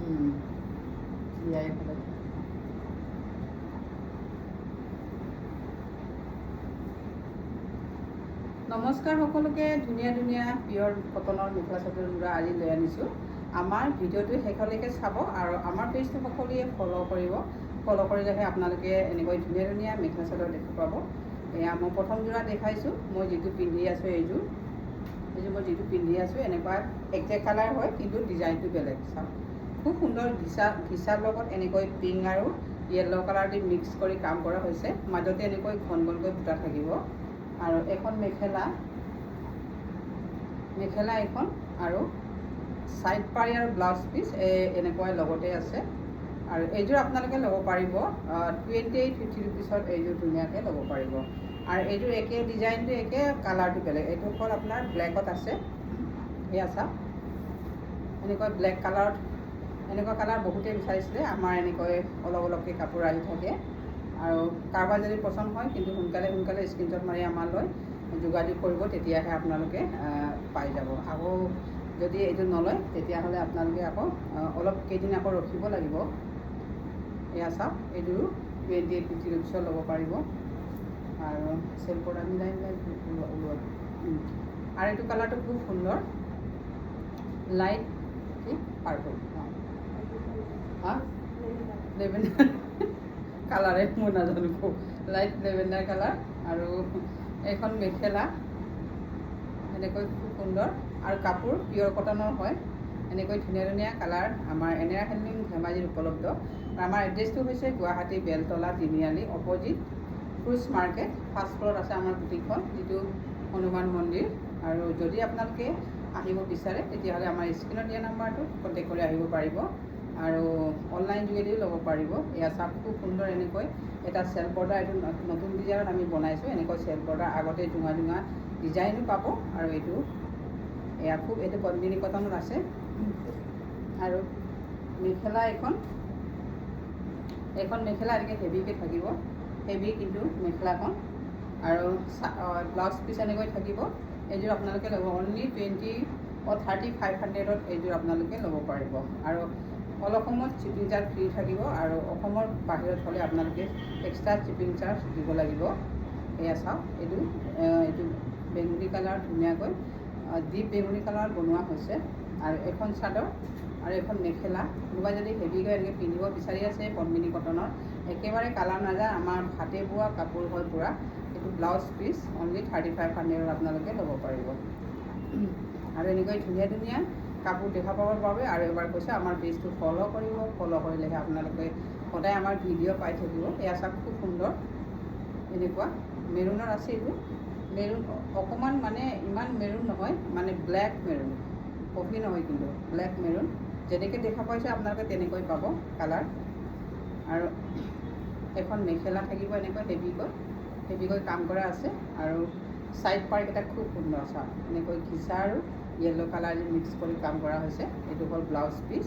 নমস্কাৰ সকলোকে, ধুনীয়া ধুনীয়া পিয়ৰ কটনৰ মেখেলা চাদৰ যোৰা আজি লৈ আনিছোঁ। আমাৰ ভিডিঅ'টো শেষলৈকে চাব আৰু আমাৰ পেজটো সকলোৱে ফ'ল' কৰিব। ফ'ল' কৰিলেহে আপোনালোকে এনেকৈ ধুনীয়া ধুনীয়া মেখেলা চাদৰ দেখা পাব। এয়া মই প্ৰথম যোৰা দেখাইছোঁ, মই যিটো পিন্ধি আছোঁ এইযোৰ মই যিটো পিন্ধি আছোঁ এনেকুৱা একজেক্ট কালাৰ হয়, কিন্তু ডিজাইনটো বেলেগ। চাওক, খুব সুন্দৰ ঘিচাৰ লগত এনেকৈ পিংক আৰু য়েল্ল' কালাৰ দি মিক্স কৰি কাম কৰা হৈছে। মাজতে এনেকৈ ঘন ঘনকৈ বুটা থাকিব আৰু এখন মেখেলা এখন আৰু ছাইড পাৰি আৰু ব্লাউজ পিচ এনেকুৱাই লগতে আছে। আৰু এইযোৰ আপোনালোকে ল'ব পাৰিব 28-50 ৰুপিছত। এইযোৰ ধুনীয়াকৈ ল'ব পাৰিব। আৰু এইযোৰ একে ডিজাইনটো একে, কালাৰটো বেলেগ। এইটো হ'ল আপোনাৰ ব্লেকত আছে। এয়া চাওক, এনেকুৱা ব্লেক কালাৰত, এনেকুৱা কালাৰ বহুতেই বিচাৰিছিলে। আমাৰ এনেকৈ অলপ অলপকৈ কাপোৰ আহি থাকে আৰু কাৰোবাৰ যদি পচন্দ হয়, কিন্তু সোনকালে স্ক্ৰীনশ্বট মাৰি আমালৈ যোগাযোগ কৰিব, তেতিয়াহে আপোনালোকে পাই যাব। আকৌ যদি এইটো নলয়, তেতিয়াহ'লে আপোনালোকে আকৌ অলপ কেইদিন আকৌ ৰখিব লাগিব। এয়া চাওক, এইযোৰো 28-50 ৰুপিছত ল'ব পাৰিব। আৰু চেল পৰা মিলাই ওলোৱা। আৰু এইটো কালাৰটো খুব সুন্দৰ, লাইট পাৰ্পল। লেভেণ্ডাৰ কালাৰে মই নাজানো, লাইট লেভেণ্ডাৰ কালাৰ। আৰু এইখন মেখেলা এনেকৈ খুব সুন্দৰ আৰু কাপোৰ পিয়ৰ কটনৰ হয়। এনেকৈ ধুনীয়া ধুনীয়া কালাৰ আমাৰ এনেৰা হেণ্ডলুম ধেমাজিত উপলব্ধ। আমাৰ এড্ৰেছটো হৈছে গুৱাহাটী বেলতলা তিনিআলি, অপজিট ফ্ৰুটছ মাৰ্কেট, ফাৰ্ষ্ট ফ্ল'ৰত আছে আমাৰ বুটিকখন, যিটো হনুমান মন্দিৰ। আৰু যদি আপোনালোকে আহিব বিচাৰে, তেতিয়াহ'লে আমাৰ স্ক্ৰীণত দিয়া নাম্বাৰটোত কণ্টেক্ট কৰি আহিব পাৰিব আৰু অনলাইন যোগেদিও ল'ব পাৰিব। এয়া চাওক, খুব সুন্দৰ এনেকৈ এটা চেল পৰ্দা, এইটো নতুন ডিজাইনত আমি বনাইছোঁ। এনেকৈ চেল পৰ্দাৰ আগতে জোঙা জোঙা ডিজাইনো পাব। আৰু এইটো এইটো পদ্মিনী কটনত আছে। আৰু মেখেলা এখন মেখেলা এনেকৈ হেভিকৈ থাকিব, হেভি কিন্তু মেখেলাখন। আৰু ব্লাউজ পিচ এনেকৈ থাকিব। এইযোৰ আপোনালোকে ল'ব অনলি 3500ত এইযোৰ আপোনালোকে ল'ব পাৰিব। আৰু অল অসমত শ্বিপিং চাৰ্জ ফ্ৰী থাকিব। আৰু অসমৰ বাহিৰত হ'লে আপোনালোকে এক্সট্ৰা শ্বিপিং চাৰ্জ দিব লাগিব। এয়া চাওক, এইটো বেঙুনী কালাৰ, ধুনীয়াকৈ ডিপ বেঙুনী কালাৰত বনোৱা হৈছে। আৰু এখন চাদৰ আৰু এখন মেখেলা। কোনোবাই যদি হেভিকৈ এনেকৈ পিন্ধিব বিচাৰি আছে পদ্মিনী কটনৰ, একেবাৰে কালাৰ নাযায়, আমাৰ হাতে বোৱা কাপোৰ হয় পূৰা। এইটো ব্লাউজ পিচ অনলি 3500ত আপোনালোকে ল'ব পাৰিব। আৰু এনেকৈ ধুনীয়া ধুনীয়া কাপোৰ দেখা পাবৰ বাবে আৰু এবাৰ কৈছোঁ, আমাৰ পেজটো ফ'ল' কৰিব। ফ'ল' কৰিলেহে আপোনালোকে সদায় আমাৰ ভিডিঅ' পাই থাকিব। এয়া চাওক, খুব সুন্দৰ এনেকুৱা মেৰুনৰ আছে। এইটো মেৰুন অকণমান, মানে ইমান মেৰুন নহয়, মানে ব্লেক মেৰুন, কফি নহয় কিন্তু ব্লেক মেৰুন। যেনেকৈ দেখা পাইছে আপোনালোকে তেনেকৈ পাব কালাৰ। আৰু এখন মেখেলা থাকিব এনেকৈ হেভিকৈ কাম কৰা আছে। আৰু ছাইড পাৰ্টকেইটা খুব সুন্দৰ। চাওক, এনেকৈ ঘিচা আৰু য়েল্ল' কালাৰ মিক্স কৰি কাম কৰা হৈছে। এইটো হ'ল ব্লাউজ পিচ।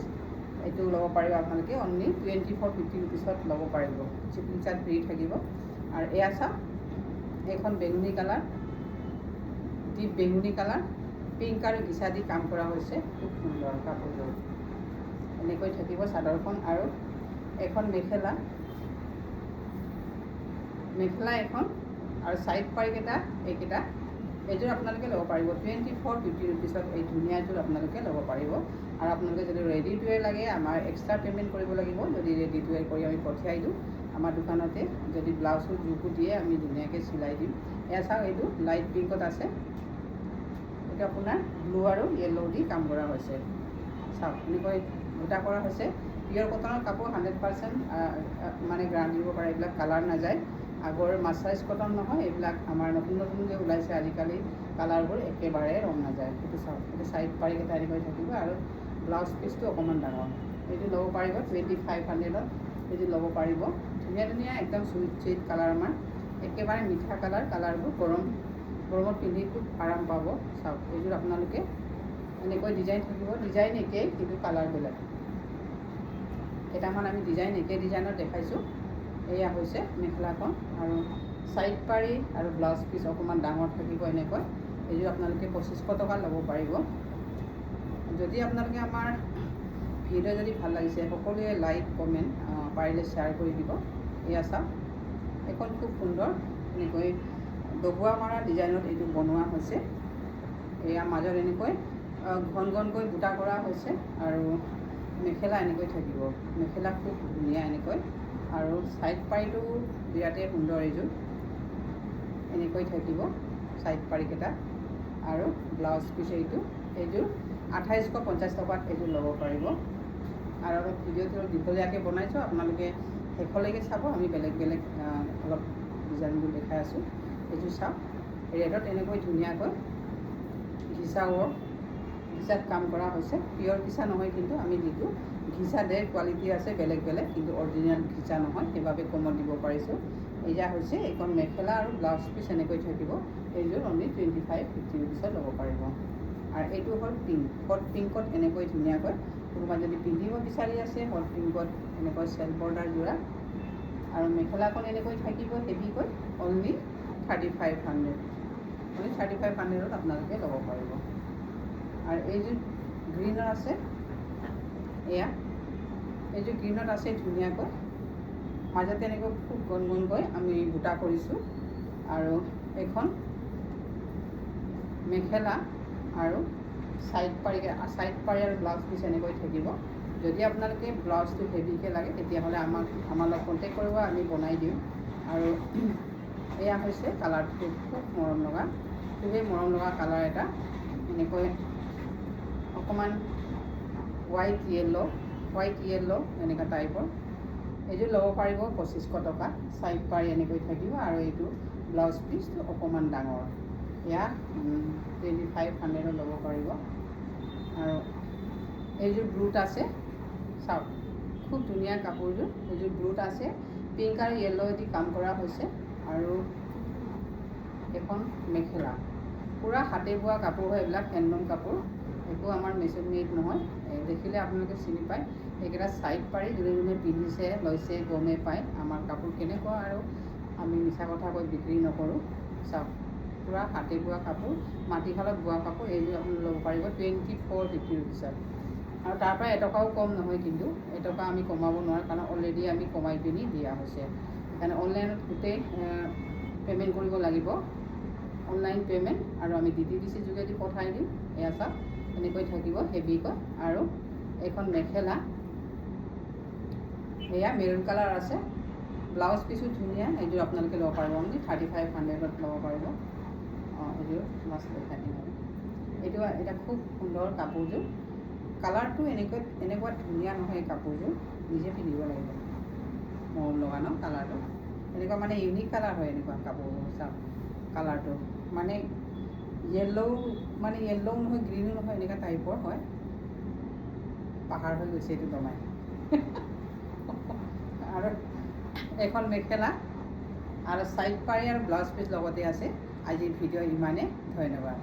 এইটো ল'ব পাৰিব আপোনালোকে অনলি 24-50 ৰুপিছত ল'ব পাৰিব। শ্বিপিং চাৰ্জ ফ্ৰী থাকিব। আৰু এয়া চাওক, এইখন বেঙুনী কালাৰ, ডিপ বেঙুনী কালাৰ, পিংক আৰু ঘিচা দি কাম কৰা হৈছে। খুব সুন্দৰ কাপোৰযোৰ এনেকৈ থাকিব চাদৰখন। আৰু এখন মেখেলা এখন আৰু ছাইড পাৰ্টকেইটা এইকেইটা, এইযোৰ আপোনালোকে ল'ব পাৰিব 24-50 ৰুপিছত। এই ধুনীয়াযোৰ আপোনালোকে ল'ব পাৰিব। আৰু আপোনালোকে যদি ৰেডি টু ৱেৰ লাগে, আমাৰ এক্সট্ৰা পে'মেণ্ট কৰিব লাগিব। যদি ৰেডি টু ৱেৰ কৰি আমি পঠিয়াই দিওঁ আমাৰ দোকানতে, যদি ব্লাউজৰ জোখো দিয়ে আমি ধুনীয়াকৈ চিলাই দিম। এয়া চাওক, এইটো লাইট পিংকত আছে। এইটো আপোনাৰ ব্লু আৰু য়েল্ল' দি কাম কৰা হৈছে। চাওক, এনেকৈ বুটা কৰা হৈছে। পিয়ৰ কটনৰ কাপোৰ 100% মানে গ্যাৰাণ্টি দিব পাৰে, এইবিলাক কালাৰ নাযায়। আগৰ মাছাইজ কটন নহয়, এইবিলাক আমাৰ নতুন যে ওলাইছে আজিকালি কালাৰবোৰ, একেবাৰে ৰং নাযায়। সেইটো চাওক, এইটো ছাইড পাৰ্টকেইটা এনেকৈ থাকিব। আৰু ব্লাউজ পিচটো অকণমান ডাঙৰ। এইটো ল'ব পাৰিব 2500ত। এইটো ল'ব পাৰিব। ধুনীয়া ধুনীয়া একদম চুইট কালাৰ, আমাৰ একেবাৰে মিঠা কালাৰবোৰ গৰমত পিন্ধি খুব আৰাম পাব। চাওক, এইযোৰ আপোনালোকে এনেকৈ ডিজাইন থাকিব, ডিজাইন একেই কিন্তু কালাৰ বেলেগ। কেইটামান আমি একে ডিজাইনত দেখাইছোঁ। এয়া হৈছে মেখেলাখন। আৰু ছাইড পাৰি আৰু ব্লাউজ পিচ অকণমান ডাঙৰ থাকিব এনেকৈ। এইযোৰ আপোনালোকে 2500 টকা ল'ব পাৰিব। যদি আপোনালোকে আমাৰ ভিডিঅ' যদি ভাল লাগিছে সকলোৱে লাইক কমেণ্ট পাৰিলে শ্বেয়াৰ কৰি দিব। এয়া চাওক, এখন খুব সুন্দৰ এনেকৈ দবোৱা মৰা ডিজাইনত এইটো বনোৱা হৈছে। এয়া মাজত এনেকৈ ঘন ঘনকৈ বুটা কৰা হৈছে আৰু মেখেলা এনেকৈ থাকিব। মেখেলা খুব ধুনীয়া এনেকৈ, আৰু ছাইড পাৰিটো বিৰাটেই সুন্দৰ। এইযোৰ এনেকৈ থাকিব ছাইড পাৰিকেইটা, আৰু ব্লাউজ পিচ এইযোৰ 2850 টকাত এইযোৰ ল'ব পাৰিব। আৰু অলপ ভিডিঅ'টো দীঘলীয়াকৈ বনাইছোঁ, আপোনালোকে শেষলৈকে চাব। আমি বেলেগ বেলেগ অলপ ডিজাইনবোৰ দেখাই আছোঁ। এইযোৰ চাওক, ৰেডত এনেকৈ ধুনীয়াকৈ ঘিচা ৱৰ্ক, ঘিচাত কাম কৰা হৈছে। পিয়ৰ ঘিচা নহয় কিন্তু, আমি যিটো ঘিচা ডেৰ কোৱালিটি আছে বেলেগ বেলেগ, কিন্তু অৰিজিনেল ঘিচা নহয়, সেইবাবে কমত দিব পাৰিছোঁ। এয়া হৈছে এইখন মেখেলা আৰু ব্লাউজ পিচ এনেকৈ থাকিব। এইযোৰ অনলি 2550 ৰুপিছত ল'ব পাৰিব। আৰু এইটো হ'ল পিংক, হট পিংকত এনেকৈ ধুনীয়াকৈ কোনোবা যদি পিন্ধিব বিচাৰি আছে, হট পিংকত এনেকৈ চেল্ফ বৰ্ডাৰ যোৰা, আৰু মেখেলাখন এনেকৈ থাকিব হেভিকৈ, অনলি 3500। অনলি 3500ত আপোনালোকে ল'ব পাৰিব। আৰু এইযোৰ গ্ৰীণত আছে, এয়া এইযোৰ গ্ৰীণত আছে ধুনীয়াকৈ, মাজতে এনেকৈ খুব ঘন ঘনকৈ আমি বুটা কৰিছোঁ। আৰু এইখন মেখেলা আৰু ছাইড পাৰি আৰু ব্লাউজ পিচ এনেকৈ থাকিব। যদি আপোনালোকে ব্লাউজটো হেভিকৈ লাগে তেতিয়াহ'লে আমাৰ লগত কণ্টেক্ট কৰিব, আমি বনাই দিওঁ। আৰু এয়া হৈছে কালাৰটো খুব মৰম লগা, খুবেই মৰম লগা কালাৰ এটা, এনেকৈ অকণমান হোৱাইট য়েল্ল' এনেকুৱা টাইপৰ। এইযোৰ ল'ব পাৰিব 2500 টকা। ছাইড পাৰি এনেকৈ থাকিব, আৰু এইটো ব্লাউজ পিচটো অকণমান ডাঙৰ। এয়া 2500ত ল'ব পাৰিব। আৰু এইযোৰ ব্লুত আছে, চাওক খুব ধুনীয়া কাপোৰযোৰ। এইযোৰ ব্লুত আছে, পিংক আৰু য়েল্ল' এদি কাম কৰা হৈছে। আৰু এখন মেখেলা, পূৰা হাতে বোৱা কাপোৰ হয় এইবিলাক, হেণ্ডলুম কাপোৰ, একো আমাৰ মেচিন মেড নহয়। দেখিলে আপোনালোকে চিনি পায়। এইকেইটা ছাইড পাৰি যোনে যোনে পিন্ধিছে লৈছে গমেই পায় আমাৰ কাপোৰ কেনেকুৱা, আৰু আমি মিছা কথা কৈ বিক্ৰী নকৰোঁ। চাওক, পূৰা হাতে বোৱা কাপোৰ, মাটিশালত বোৱা কাপোৰ। এইযোৰ আপুনি ল'ব পাৰিব 2450 ৰুপিছত। আৰু তাৰ পৰা এটকাও কম নহয়, কিন্তু এটকা আমি কমাব নোৱাৰোঁ, কাৰণ অলৰেডি আমি কমাই পিনি দিয়া হৈছে। সেইকাৰণে অনলাইনত গোটেই পে'মেণ্ট কৰিব লাগিব, অনলাইন পে'মেণ্ট, আৰু আমি DTDC যোগেদি পঠাই দিম। এয়া চাওক, এনেকৈ থাকিব হেভিকৈ। আৰু এইখন মেখেলা, এয়া মেৰুন কালাৰ আছে, ব্লাউজ পিচো ধুনীয়া। এইযোৰ আপোনালোকে ল'ব পাৰিব, অনলি 3500ত ল'ব পাৰিব। এইযোৰ মাছ দেখাই দিম। এটা খুব সুন্দৰ কাপোৰযোৰ, কালাৰটো এনেকুৱা ধুনীয়া নহয়। এই কাপোৰযোৰ নিজে পিন্ধিব লাগিব, মৰম লগা ন কালাৰটো, এনেকুৱা মানে ইউনিক কালাৰ হয় এনেকুৱা কাপোৰবোৰ। চাওক কালাৰটো মানে য়েল্ল' নহয়, গ্ৰীণো নহয়, এনেকুৱা টাইপৰ হয়। পাহাৰ হৈ গৈছে এইটো দমাই। আৰু এখন মেখেলা আৰু ছাইড পাৰি আৰু ব্লাউজ পিচ লগতে আছে। আজিৰ ভিডিঅ' ইমানেই, ধন্যবাদ।